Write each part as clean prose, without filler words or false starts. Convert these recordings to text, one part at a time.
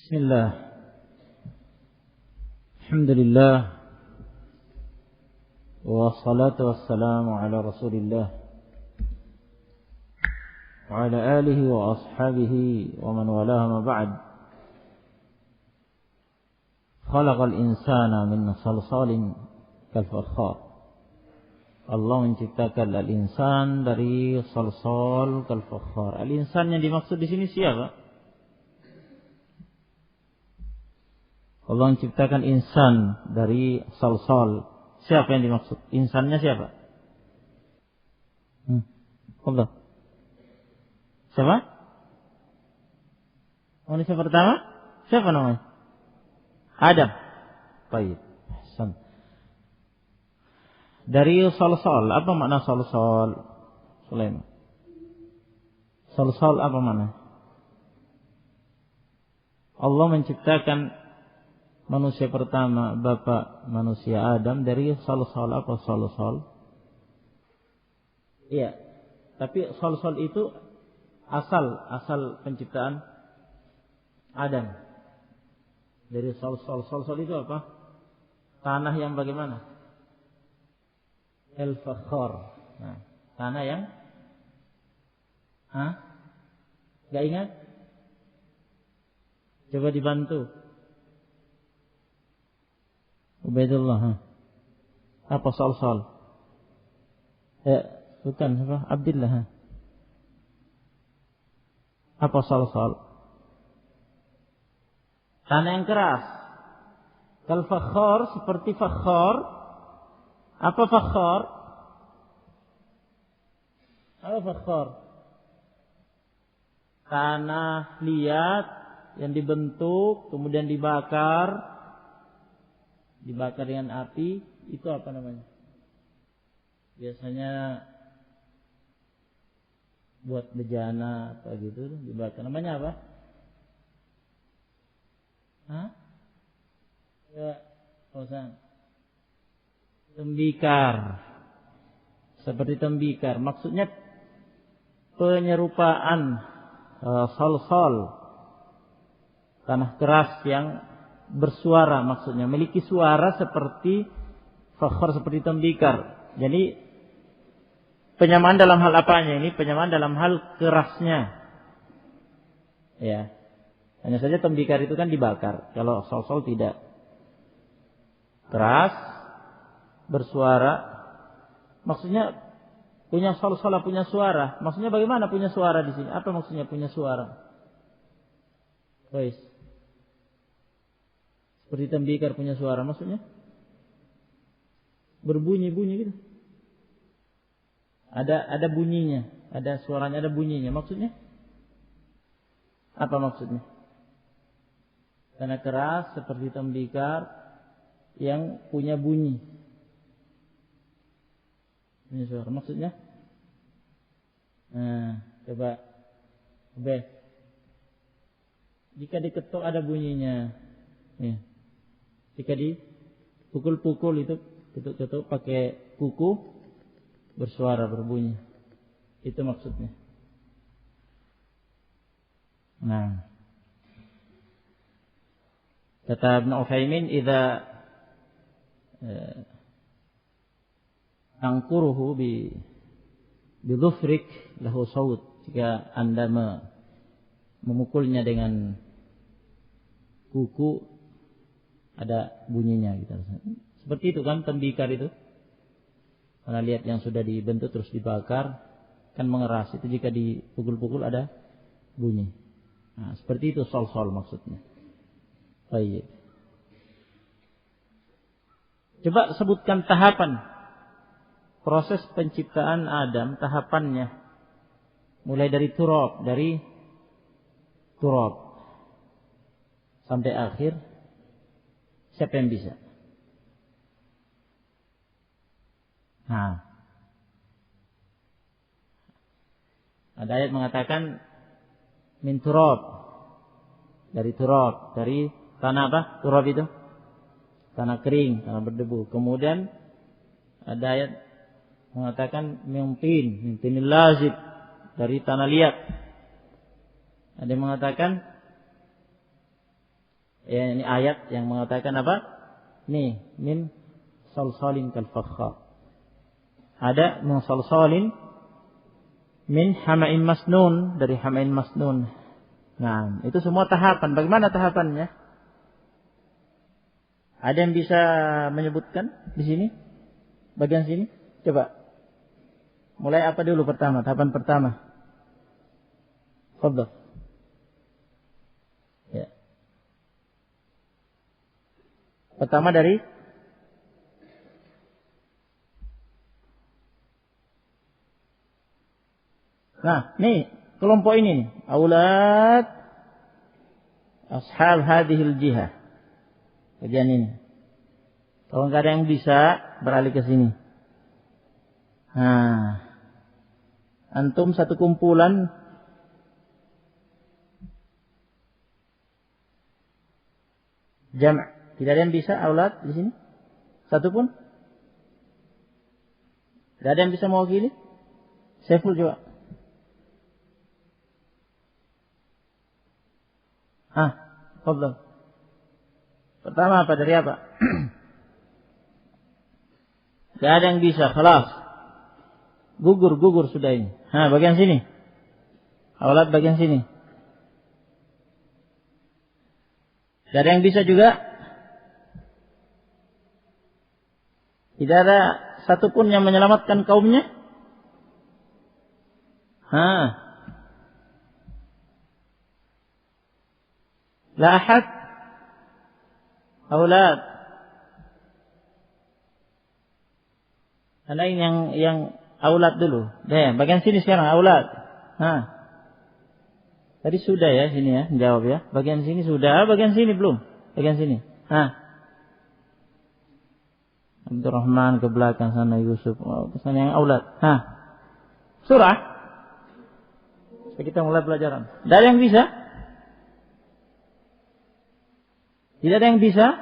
Bismillah. Alhamdulillah. Wassalatu wassalamu ala Rasulillah wa ala alihi wa ashabihi wa man walaha ma ba'd. Khalaqal insana min salsalin kal fakhar. Allah menciptakan al-insan dari salsal kal fakhar. Al-insan yang dimaksud di sini siapa? Allah menciptakan insan dari salsal. Siapa yang dimaksud? Insannya siapa? Allah. Siapa? Manusia pertama? Siapa namanya? Adam. Baik. Dari salsal. Apa makna salsal? Sulaiman. Salsal apa makna? Allah menciptakan manusia pertama, bapak manusia Adam dari salsal. Apa salsal? Iya. Tapi salsal itu asal penciptaan Adam. Dari salsal. Salsal itu apa? Tanah yang bagaimana? Al-fakhar. Nah, tanah yang Gak ingat? Coba dibantu. Ubaidullah. Apa salsal? Bukan apa? Abdullah. Apa salsal? Tanah yang keras. Kal fakhar, seperti fakhar. Apa fakhar? Apa fakhar? Tanah liat yang dibentuk kemudian dibakar dengan api, itu apa namanya? Biasanya buat bejana apa gitu dibakar. Namanya apa? Ya, Fauzan. Tembikar. Seperti tembikar. Maksudnya penyerupaan salsal, tanah keras yang bersuara, maksudnya memiliki suara seperti fakhar, seperti tembikar. Jadi penyamaan dalam hal apanya ini? Penyamaan dalam hal kerasnya. Ya. Hanya saja tembikar itu kan dibakar. Kalau salsal tidak. Keras, bersuara. Maksudnya punya salsal punya suara. Maksudnya bagaimana punya suara di sini? Apa maksudnya punya suara? Guys. Seperti tembikar punya suara, maksudnya berbunyi-bunyi gitu. Ada bunyinya, ada suaranya, ada bunyinya. Maksudnya apa maksudnya? Tanah keras seperti tembikar yang punya bunyi. Punya suara, maksudnya? Nah, coba B. Jika diketuk ada bunyinya. Ya. Jika dipukul-pukul itu ketuk-ketuk pakai kuku bersuara, berbunyi. Itu maksudnya. Nah, kata Ibn Utsaimin, idza tangkuruhu bi dhufrik lahu saut. Jika Anda memukulnya dengan kuku ada bunyinya gitu. Seperti itu kan tembikar itu. Karena lihat yang sudah dibentuk terus dibakar kan mengeras. Itu jika dipukul-pukul ada bunyi. Nah, seperti itu sol-sol maksudnya. Baik. Coba sebutkan tahapan proses penciptaan Adam, tahapannya. Mulai dari turab sampai akhir. Siapa yang bisa? Nah, ada ayat mengatakan min turab, dari tanah apa? Turab itu tanah kering, tanah berdebu. Kemudian ada ayat mengatakan min tinil lazib, dari tanah liat. Ada yang mengatakan Ya, ini ayat yang mengatakan apa? Nih, min salsalin kal fakhar. Ada min salsalin min hama'in masnun, dari hama'in masnun. Nah, itu semua tahapan. Bagaimana tahapannya? Ada yang bisa menyebutkan di sini? Bagian sini? Coba. Mulai apa dulu pertama? Tahapan pertama. Fadhil. Ya. Pertama dari Nah, nih kelompok ini nih, aulad ashab hadhil jihah. Bagian ini. Kalau nggak ada yang bisa, beralih ke sini. Nah, antum satu kumpulan jam'. Tidak ada yang bisa aulad di sini? Satu pun? Tidak ada yang bisa mewakili? Saiful juga. Fadhil. Pertama apa? Dari apa? Tidak ada yang bisa, khalas. Gugur sudah ini. Bagian sini. Aulad bagian sini. Tidak ada yang bisa juga. Tidak ada satupun yang menyelamatkan kaumnya. La ahad. Aulad. Karena yang aulad dulu. Bagian sini sekarang aulad. Tadi sudah ya sini ya, jawab ya. Bagian sini sudah, bagian sini belum. Bagian sini. Abdurrahman ke belakang sana, Yusuf. Ke sana yang aulad. Surah. Kita mulai pelajaran. Tidak ada yang bisa? Tidak ada yang bisa?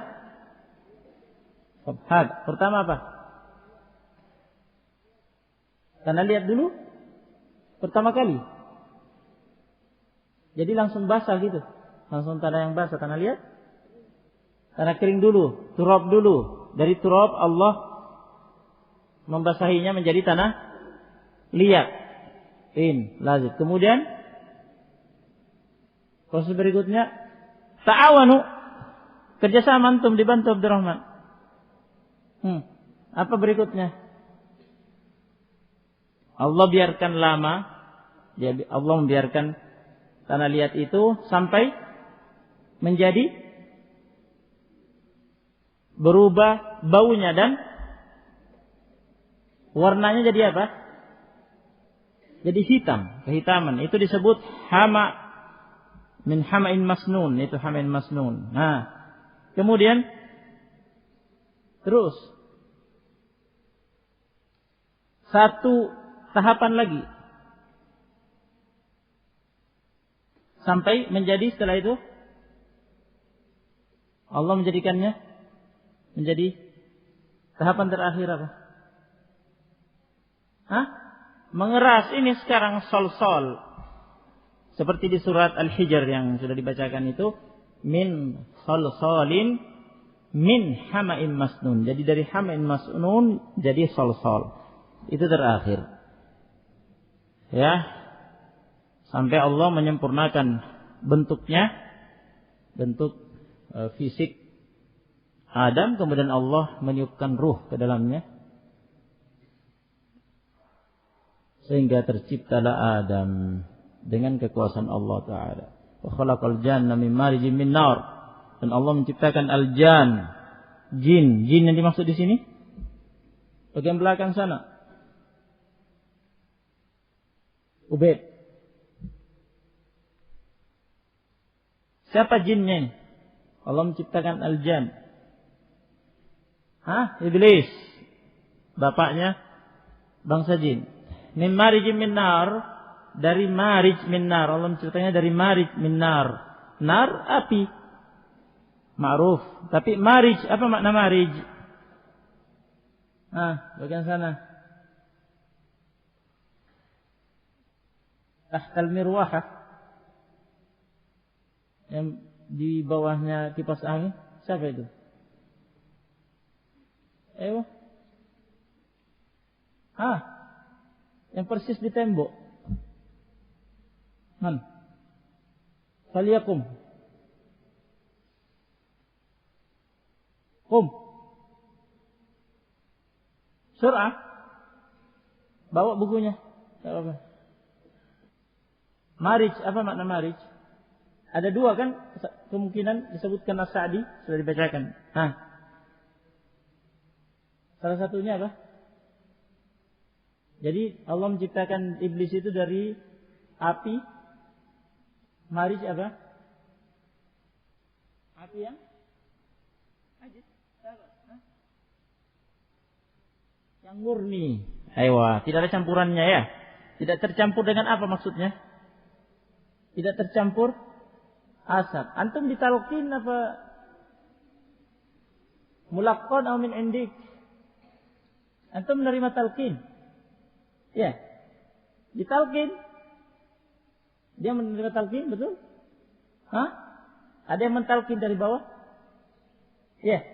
Pertama apa? Karena lihat dulu. Pertama kali. Jadi langsung basah gitu. Langsung tanah yang basah. Tanah lihat. Tanah kering dulu. Turab dulu. Dari turab Allah membasahinya menjadi tanah liat. Lazim. Kemudian proses berikutnya ta'awanu. Kerjasama antum dibantu Abdurrahman. Apa berikutnya? Allah biarkan lama. Allah membiarkan tanah liat itu sampai menjadi berubah baunya dan warnanya jadi apa? Jadi hitam, kehitaman. Itu disebut hama min hama'in masnun. Itu hama'in masnun. Kemudian terus satu tahapan lagi sampai menjadi setelah itu Allah menjadikannya menjadi tahapan terakhir apa? Mengeras. Ini sekarang sol-sol. Seperti di surat Al-Hijr yang sudah dibacakan itu. Min sol-solin min hama'in masnun. Jadi dari hama'in masnun jadi sol-sol. Itu terakhir. Ya. Sampai Allah menyempurnakan bentuknya. Bentuk fisik Adam. Kemudian Allah meniupkan ruh ke dalamnya. Sehingga terciptalah Adam dengan kekuasaan Allah Ta'ala. Wa khalaqal janna min marijin min nar. Dan Allah menciptakan al-jan, jin. Jin yang dimaksud di sini bagian belakang sana. Ubaid. Siapa jinnya ini? Allah menciptakan al-jan. Iblis. Bapaknya bangsa jin. Min marijin min nar. Dari marij min nar. Allah menciptanya dari marij min nar. Nar, api. Ma'ruf. Tapi marij, apa makna marij? Bagian sana. Tahtal mirwahah. Yang di bawahnya kipas angin? Siapa itu? Yang persis di tembok. Faliyakum. Qum. Surah. Bawa bukunya. Apa? Marij, apa makna marij? Ada dua kan? Kemungkinan disebutkan As-Sa'di, sudah dibacakan. Salah satunya apa? Jadi Allah menciptakan iblis itu dari api. Marij apa? Api yang ajit. Yang murni. Tidak ada campurannya ya. Tidak tercampur dengan apa maksudnya? Tidak tercampur asap. Antum ditalqin apa? Mulaqqan atau min indik? Antum menerima talqin? Ya. Ditalqin. Dia menerima talqin, betul? Ada yang mentalqin dari bawah? Ya.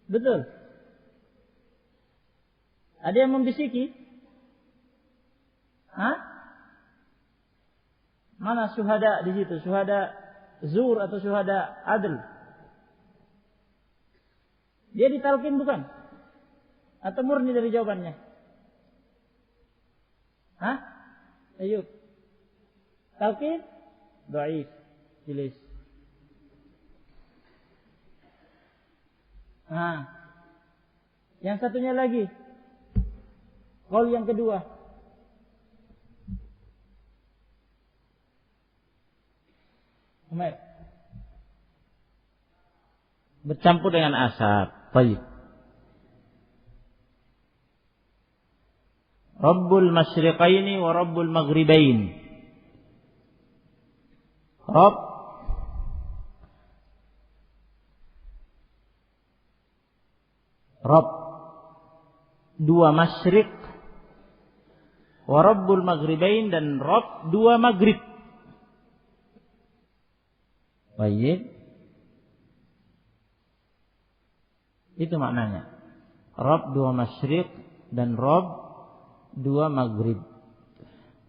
Betul. Ada yang membisiki? Mana syuhada di situ? Syuhada zur atau syuhada adl? Dia ditalqin bukan? Atau murni dari jawabannya? Ayo. Talqin? Dhaif. Jelas. Yang satunya lagi. Qaul yang kedua. Umar. Bercampur dengan asap. Baik. Rabbul masyriqaini wa Rabbul maghribain. Rabb dua masyriq wa Rabbul maghribain, dan Rabb dua maghrib. Baik. Itu maknanya. Rabb dua masyriq dan Rabb dua maghrib.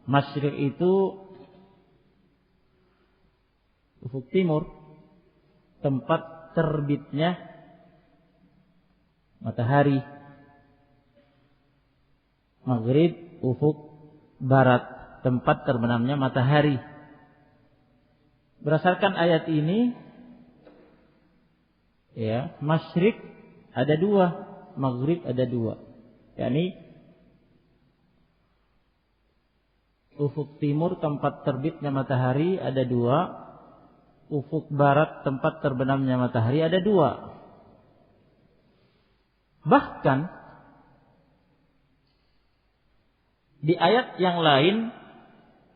Masyriq itu ufuk timur, tempat terbitnya matahari. Maghrib ufuk barat, tempat terbenamnya matahari. Berdasarkan ayat ini, ya, masyriq ada dua, maghrib ada dua. yakni ufuk timur tempat terbitnya matahari ada dua, ufuk barat tempat terbenamnya matahari ada dua. Bahkan di ayat yang lain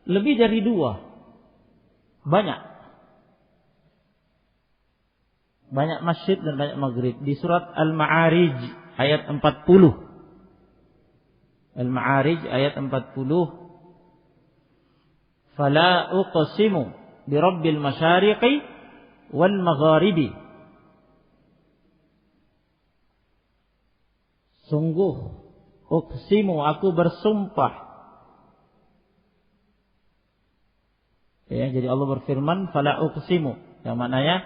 lebih dari dua. Banyak masyriq dan banyak maghrib. Di surat Al-Ma'arij ayat 40. Al-Ma'arij ayat 40. Fala uqsimu birabbil masyariqi wal magharibi. Sungguh uqsimu, aku bersumpah. Ya, jadi Allah berfirman fala uqsimu, yang maknanya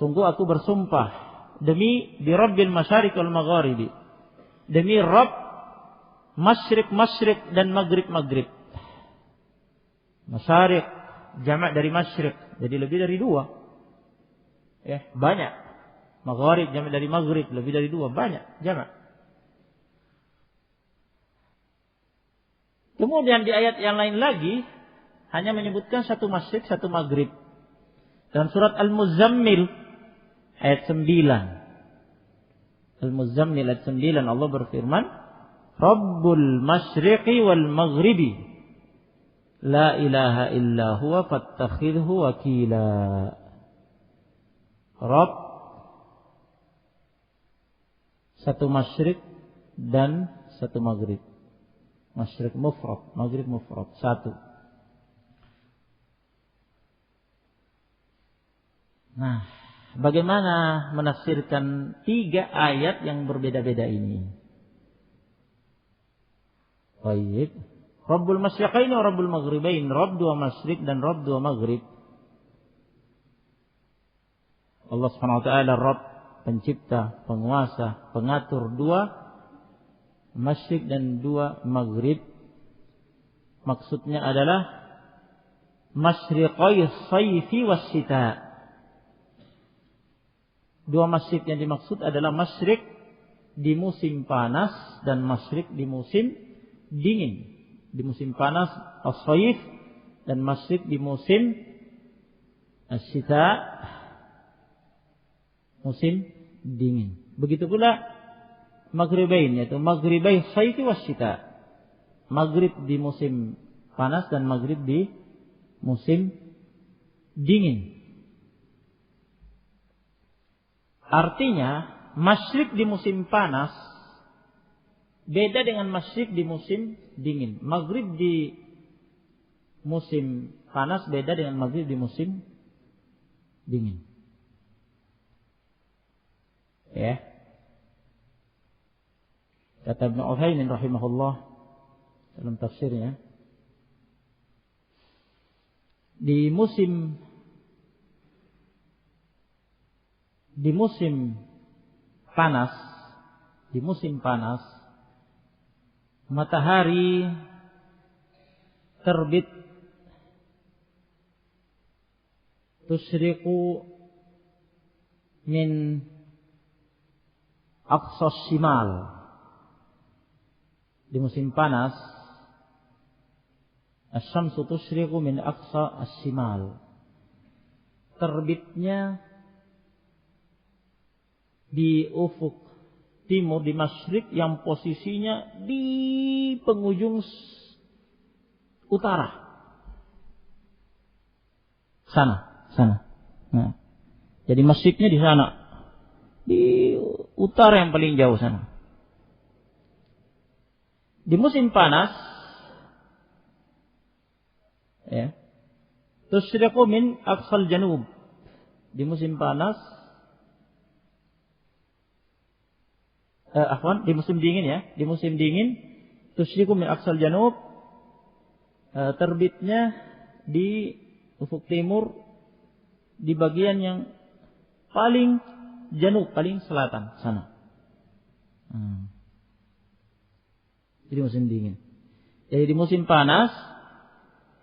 sungguh aku bersumpah demi birabbil masyariq wal magharibi, demi Rabb masyriq dan maghrib. Masyariq jamak dari masyriq, jadi lebih dari dua. Ya, banyak. Magharib jamak dari maghrib, lebih dari dua, banyak jamak. Kemudian di ayat yang lain lagi hanya menyebutkan satu masyriq, satu maghrib. Dalam surat Al-Muzammil ayat 9. Al-Muzammil ayat 9 Allah berfirman, Rabbul masyriqi wal maghribi la ilaha illa huwa fattakhidhu wakila. Rabb satu masyriq dan satu maghrib. Masyriq mufrad, maghrib mufrad, satu. Nah, bagaimana menafsirkan 3 ayat yang berbeda-beda ini? Baik. Rabbul Masyriqain wa Rabbul Maghribain, Rabb 2 masyriq dan Rabb 2 maghrib. Allah Subhanahu wa taala Rabb, pencipta, penguasa, pengatur 2 masyriq dan 2 maghrib. Maksudnya adalah masyriqai sayfi wasyita. 2 masyriq yang dimaksud adalah masyriq di musim panas dan masyriq di musim dingin. Di musim panas as-sayf dan masyriq di musim as-syita, musim dingin. Begitu pula maghribain, yaitu maghribai sayfi wasyita. Maghrib di musim panas dan maghrib di musim dingin. Artinya masyriq di musim panas beda dengan masyriq di musim dingin. Maghrib di musim panas beda dengan maghrib di musim dingin. Ya. Kata Ibnu Utsaimin rahimahullah dalam tafsirnya, di musim panas matahari terbit tusyriqu min aqsa shimal. Di musim panas asy-syamsu tusyriqu min aqsa as-shimal. Terbitnya di ufuk timur, di masyriq yang posisinya di penghujung utara. Sana. Nah, jadi masyriqnya di sana, di utara yang paling jauh sana. Di musim panas, ya, tusyriqu min aqsal janub. Di musim panas, di musim dingin ya, di musim dingin tusyriqu min aqsal janub, terbitnya di ufuk timur di bagian yang paling janub, paling selatan sana. Jadi musim dingin. Jadi di musim panas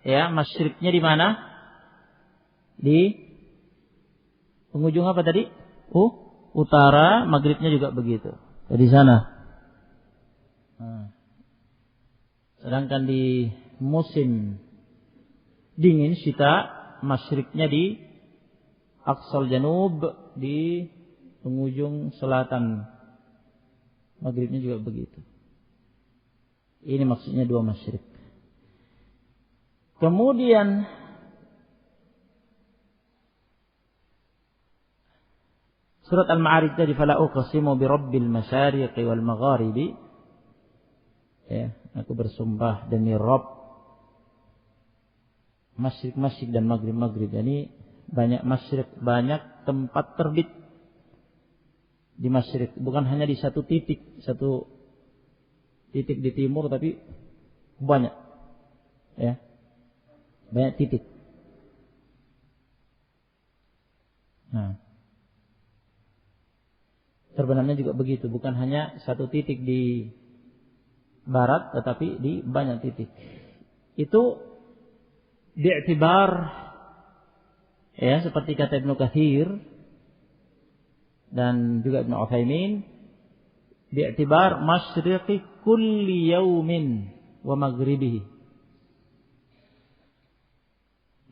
ya, masyriqnya di mana? Di penghujung apa tadi? Utara, maghribnya juga begitu. Di sana. Sedangkan di musim dingin syita, masyriqnya di aqsal janub, di penghujung selatan. Maghribnya juga begitu. Ini maksudnya 2 masyriq. Kemudian surat Al-Ma'arij tadi, fala uqsimu bi rabbil masyariqi wal magharibi. Ya, aku bersumpah demi Rabb masyriq dan maghrib. Jadi banyak masyriq, banyak tempat terbit di masyriq, bukan hanya di satu titik di timur, tapi banyak. Ya. Banyak titik. Nah, sebenarnya juga begitu, bukan hanya satu titik di barat, tetapi di banyak titik. Itu bi'tibar, ya, seperti kata Ibnu Katsir dan juga Ibnu Utsaimin, bi'tibar masyriqi kulli yaumin wa maghribihi.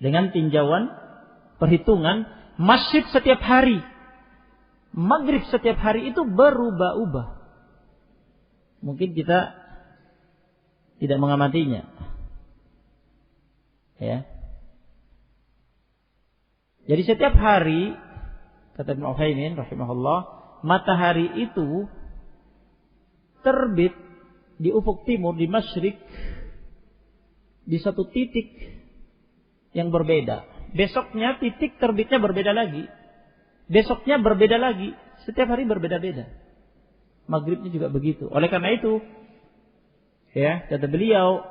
Dengan tinjauan perhitungan masyriq setiap hari, maghrib setiap hari itu berubah-ubah. Mungkin kita tidak mengamatinya. Ya. Jadi setiap hari, kata Ibnu Utsaimin rahimahullah, matahari itu terbit di ufuk timur, di masyriq, di satu titik yang berbeda. Besoknya titik terbitnya berbeda lagi. besoknya berbeda lagi. Setiap hari berbeda-beda. Maghribnya juga begitu. Oleh karena itu, ya, kata beliau,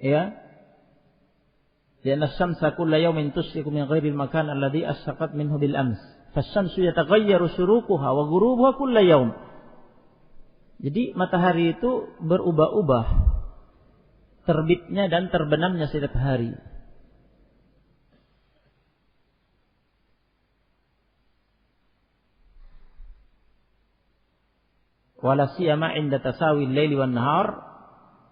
ya, lianna asy-syamsa kulla yawmin tusyriqu min ghairil makan alladhi asyraqat minhu bil ams. Fasy-syamsu yataghayyaru syuruquha wa ghurubuha kulla yawm. Jadi matahari itu berubah-ubah terbitnya dan terbenamnya setiap hari. Wala siyama 'inda tasawi al-laili wan nahar,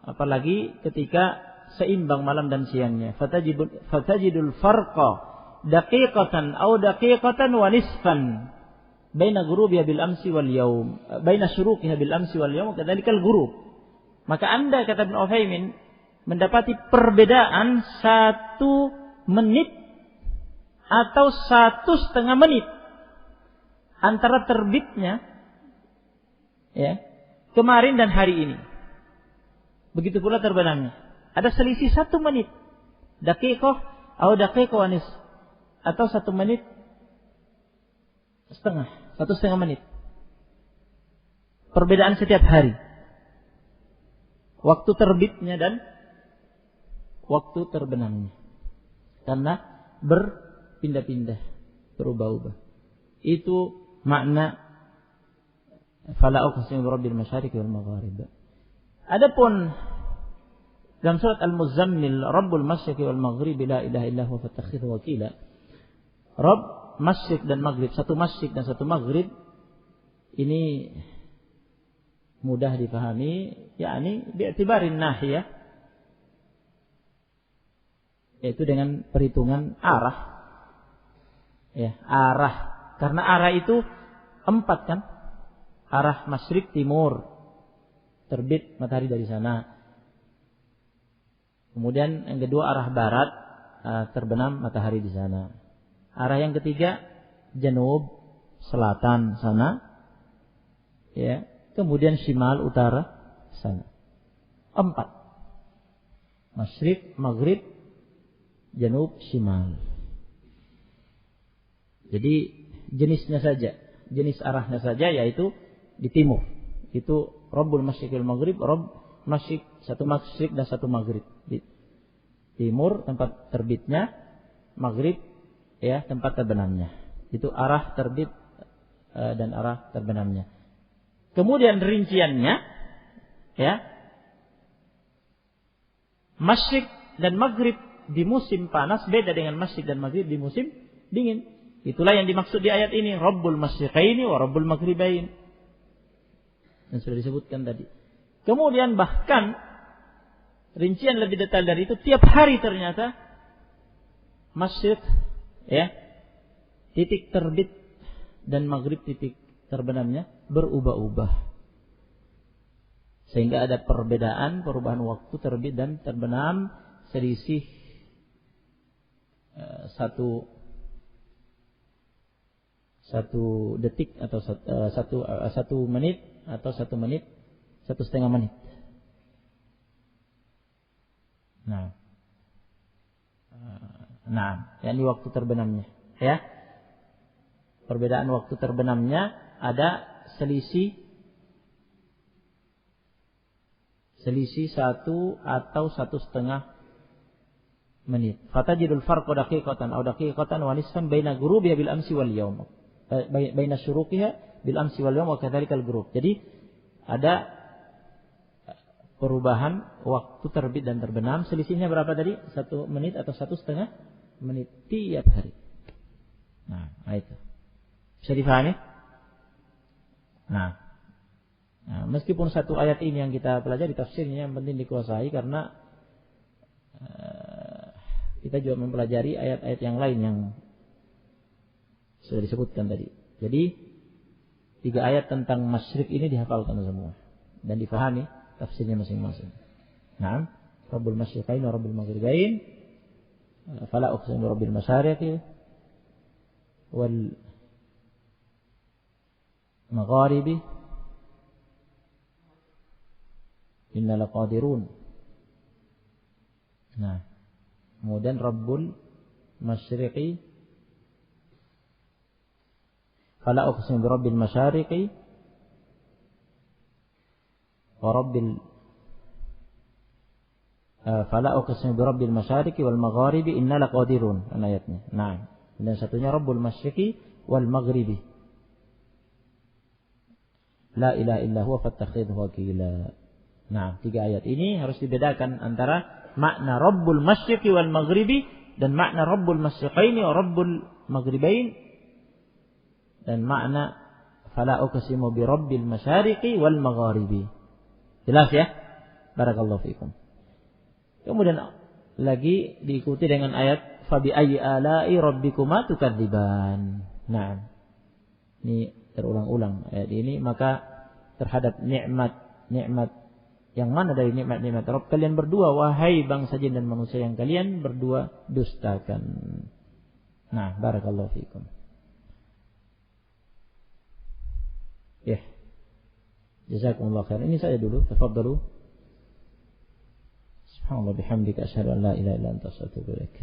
apalagi ketika seimbang malam dan siangnya. Fatajidul farqa daqiqatan aw daqiqatan wa nisfan baina ghurubiha bil amsi wal yaum, baina syuruqiha bil amsi wal yaum kadzalikal ghurub. Maka Anda, kata Ibnu Utsaimin, mendapati perbedaan 1 menit atau 1,5 menit antara terbitnya, ya, kemarin dan hari ini. Begitu pula terbenamnya. Ada selisih 1 menit. Daqiqah atau daqiqah wanis, atau 1 menit setengah, 1,5 menit. Perbedaan setiap hari. Waktu terbitnya dan waktu terbenamnya. Karena berpindah-pindah, berubah-ubah. Itu makna fala uqsimu birabbil masyariqi wal magharib. Adapun dalam surat Al-Muzammil, Rabbul Masyriqi wal Maghribi la ilaha illa huwa fattakhidhu wakila. Rabb Masyriq dan Maghrib, satu Masyriq dan satu Maghrib, ini mudah dipahami, yakni bi'tibarin nahiyah, yaitu dengan perhitungan arah. Ya, arah. Karena arah itu 4 kan? Arah masyriq timur, terbit matahari dari sana. Kemudian yang kedua arah barat, terbenam matahari di sana. Arah yang ketiga janub, selatan sana. Ya, kemudian shimal, utara sana. 4. Masyriq, maghrib, janub, shimal. Jadi jenisnya saja, jenis arahnya saja, yaitu di timur. Itu Rabbul Masyriq wal Maghrib, Rabb Masyriq, satu Masyriq dan satu Maghrib. Di timur tempat terbitnya, Maghrib ya tempat terbenamnya. Itu arah terbit dan arah terbenamnya. Kemudian rinciannya, ya, Masyriq dan Maghrib di musim panas beda dengan Masyriq dan Maghrib di musim dingin. Itulah yang dimaksud di ayat ini, Rabbul Masyriqaini wa Rabbul Maghribain. Yang sudah disebutkan tadi. Kemudian bahkan rincian lebih detail dari itu, tiap hari ternyata Masyriq, ya, titik terbit dan Maghrib titik terbenamnya berubah-ubah. Sehingga ada perbedaan, perubahan waktu terbit dan terbenam selisih satu detik atau satu menit atau 1 menit, 1,5 menit. Nah, yakni waktu terbenamnya, ya. Perbedaan waktu terbenamnya ada selisih 1 atau 1,5 menit. Fatajidul farqa daqiqatan aw daqiqatan wa nisfan baina ghurubiha bil amsi wal yaum. Baina syuruqiha bil amsi wal yaum wa kadzalikal ghurub. Jadi ada perubahan waktu terbit dan terbenam, selisihnya berapa tadi? 1 menit atau 1,5 menit tiap hari. Nah, itu. Bisa difahami? Nah, meskipun satu ayat ini yang kita pelajari tafsirnya yang penting dikuasai, karena kita juga mempelajari ayat-ayat yang lain yang sudah disebutkan tadi. Jadi 3 ayat tentang masyriq ini dihafalkan semua dan difahami tafsirnya masing-masing. Naam, Rabbul Masyriqain wa Rabbul Maghribain, fala uqsimu birabbil masyariqi wal magharibi inna laqadirun. Nah, kemudian Rabbul Masyriqi Fala uqsimu birabbil masyariqi wa rabbil fala uqsimu birabbil masyariqi wal magharibi inna laqadirun, ayatnya. Nah, dan satunya rabbul masyriqi wal maghribi. La ilaha illa huwa fattakhidhu wakila. Nah, 3 ayat ini harus dibedakan antara makna rabbul masyriqi wal maghribi dan makna rabbul masyriqaini wa rabbul maghribain, dan makna fala uqsimu birabbil masyariqi wal magharibi. Jelas ya? Barakallahu fikum. Kemudian lagi diikuti dengan ayat fabi ayyi ala'i rabbikuma tukadziban. Nah, ini terulang-ulang ayat ini. Maka terhadap nikmat yang mana dari nikmat-nikmat Rabb kalian berdua, wahai bangsa jin dan manusia yang kalian berdua dustakan. Nah, barakallahu fikum. Ya. Jazakumullah khair. Ini saya dulu. Tafadhalu. Subhanallah bihamdika asyhadu an la ilaha illa anta astaghfiruka wa atubu ilaik.